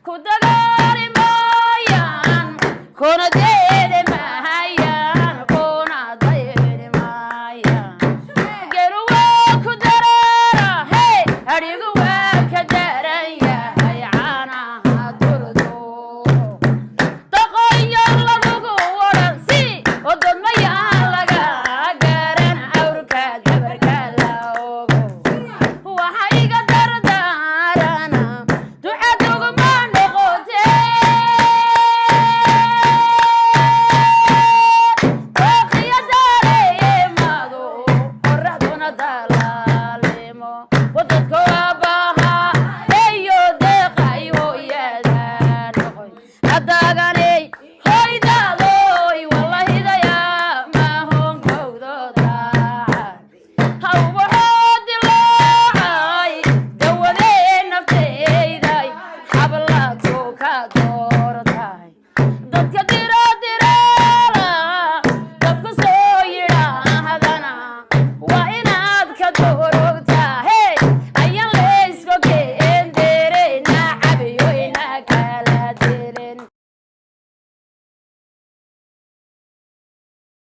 kudagari mayan kona dede mayan kona dede mayan geru wa kudarara hey harigu wa kadaraya ayana hadurdo taqoya lagu waran si odon mayan laga garan awrka gabarka laogo waxayga dardaarana ducadugu ma noqotee waqiya dareemado qoraxduna dalaalimo wadadka waabaha eyo deeqay hooyada noqoy haddaganay hoydaadoy wallahidaya mahonkowdo daacad hawbaxoo dilaacay dawadee nafteyday xablaadku ka doortahay dadka